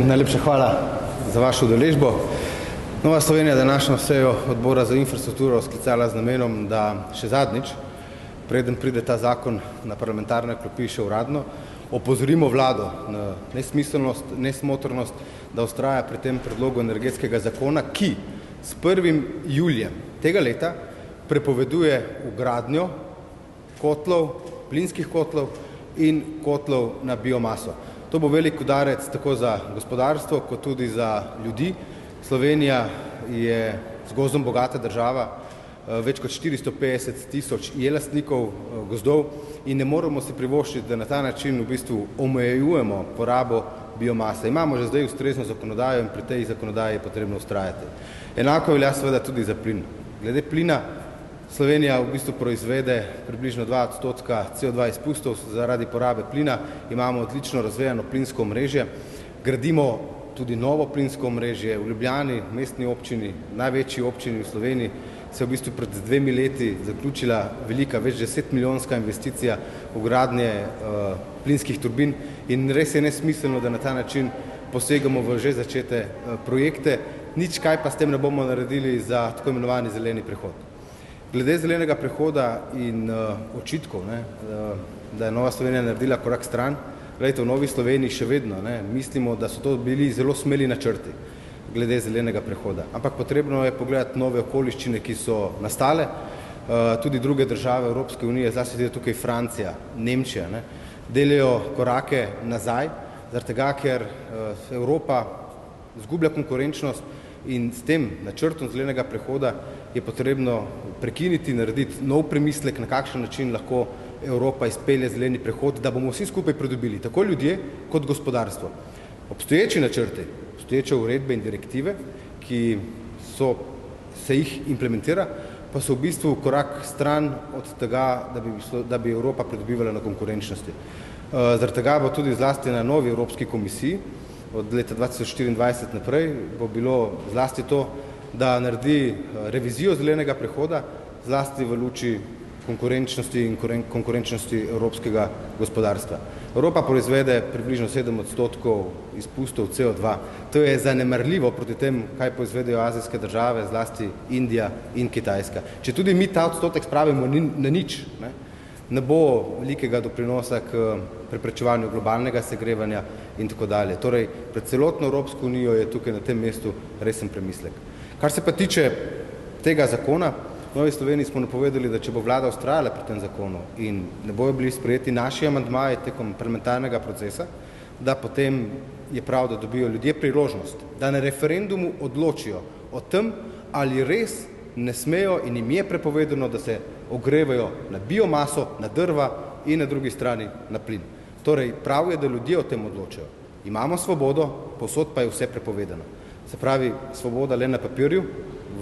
Najlepša hvala za vašo udeležbo. Nova Slovenija današnjo sejo odbora za infrastrukturo sklicala z namenom, da še zadnjič, preden pride ta zakon na parlamentarne klopi še uradno, opozorimo vlado na nesmiselnost, nesmotrnost, da vztraja pri tem predlogu energetskega zakona, ki s 1. julijem tega leta prepoveduje vgradnjo kotlov, plinskih kotlov in kotlov na biomaso. To bo velik udarec tako za gospodarstvo, kot tudi za ljudi. Slovenija je z gozdom bogata država, več kot 450 tisoč je lastnikov gozdov in ne moremo si privoščiti, da na ta način v bistvu omejujemo porabo biomase. Imamo že zdaj ustrezno zakonodajo in pri tej zakonodaji je potrebno vztrajati. Enako velja seveda tudi za plin. Glede plina, Slovenija v bistvu proizvede približno 2% CO2 izpustov zaradi porabe plina, imamo odlično razvejano plinsko omrežje, gradimo tudi novo plinsko omrežje v Ljubljani, mestni občini, največji občini v Sloveniji, se je v bistvu pred 2 leti zaključila velika, več 10 milijonska investicija v gradnje plinskih turbin in res je nesmiselno, da na ta način posegamo v že začete projekte, nič kaj pa s tem ne bomo naredili za tako imenovani zeleni prehod. Glede zelenega prehoda in očitkov, da je Nova Slovenija naredila korak stran, gledajte, v Novi Sloveniji še vedno mislimo, da so to bili zelo smeli načrti glede zelenega prehoda. Ampak potrebno je pogledati nove okoliščine, ki so nastale, tudi druge države Evropske unije, zlasti tudi tukaj Francija, Nemčija, delajo korake nazaj, zaradi tega, ker Evropa izgublja konkurenčnost in s tem načrtom zelenega prehoda je potrebno prekiniti, narediti nov premislek, na kakšen način lahko Evropa izpelje zeleni prehod, da bomo vsi skupaj pridobili, tako ljudje kot gospodarstvo. Obstoječi načrti, obstoječe uredbe in direktive, ki se jih implementira, pa so v bistvu korak stran od tega, da bi Evropa pridobivala na konkurenčnosti. Zaradi tega bo tudi zlasti na novi Evropski komisiji od leta 2024 naprej bo bilo zlasti to, da naredi revizijo zelenega prehoda, zlasti v luči konkurenčnosti in konkurenčnosti evropskega gospodarstva. Evropa proizvede približno 7% izpustov CO2. To je zanemarljivo proti tem, kaj proizvedejo azijske države, zlasti Indija in Kitajska. Če tudi mi ta odstotek spravimo na nič, ne bo velikega doprinosa k preprečevanju globalnega segrevanja in tako dalje. Torej, pred celotno Evropsko unijo je tukaj na tem mestu resen premislek. Kar se pa tiče tega zakona, v Novi Sloveniji smo napovedali, da če bo vlada vztrajala pri tem zakonu in ne bojo bili sprejeti naši amandmaji tekom parlamentarnega procesa, da potem je prav, da dobijo ljudje priložnost, da na referendumu odločijo o tem, ali res ne smejo in jim je prepovedano, da se ogrevajo na biomaso, na drva in na drugi strani na plin. Torej, prav je, da ljudje o tem odločajo. Imamo svobodo, povsod pa je vse prepovedano. Se pravi, svoboda le na papirju,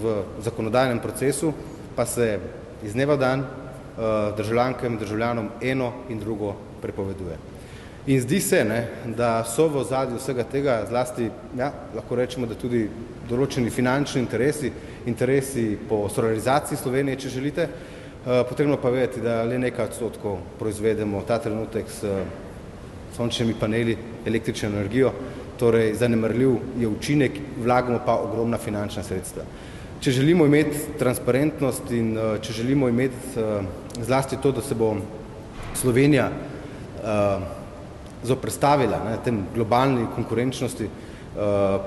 v zakonodajnem procesu, pa se iz dneva v dan državljankam in državljanom eno in drugo prepoveduje. In zdi se, da so v ozadju vsega tega zlasti, lahko rečemo, da tudi določeni finančni interesi po solarizaciji Slovenije, če želite, potrebno pa vedeti, da le nekaj odstotkov proizvedemo ta trenutek s sončnimi paneli, električno energijo, torej zanemarljiv je učinek, vlagamo pa ogromna finančna sredstva. Če želimo imeti transparentnost in če želimo imeti zlasti to, da se bo Slovenija zoperstavila tem globalni konkurenčnosti,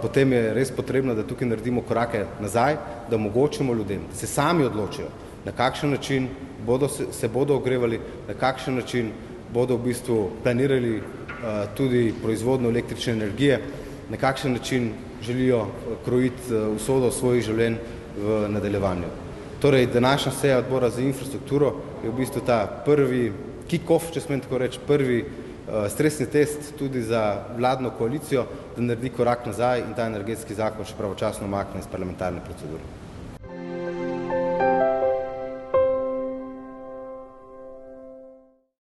potem je res potrebno, da tukaj naredimo korake nazaj, da omogočimo ljudem, da se sami odločijo, na kakšen način se bodo ogrevali, na kakšen način bodo v bistvu planirali tudi proizvodnjo električne energije, na kakšen način želijo krojiti usodo svojih življenj v nadaljevanju. Torej, današnja seja odbora za infrastrukturo je v bistvu ta prvi kick-off, če smem tako reči, prvi stresni test tudi za vladno koalicijo, da naredi korak nazaj in ta energetski zakon še pravočasno umakne iz parlamentarne procedure.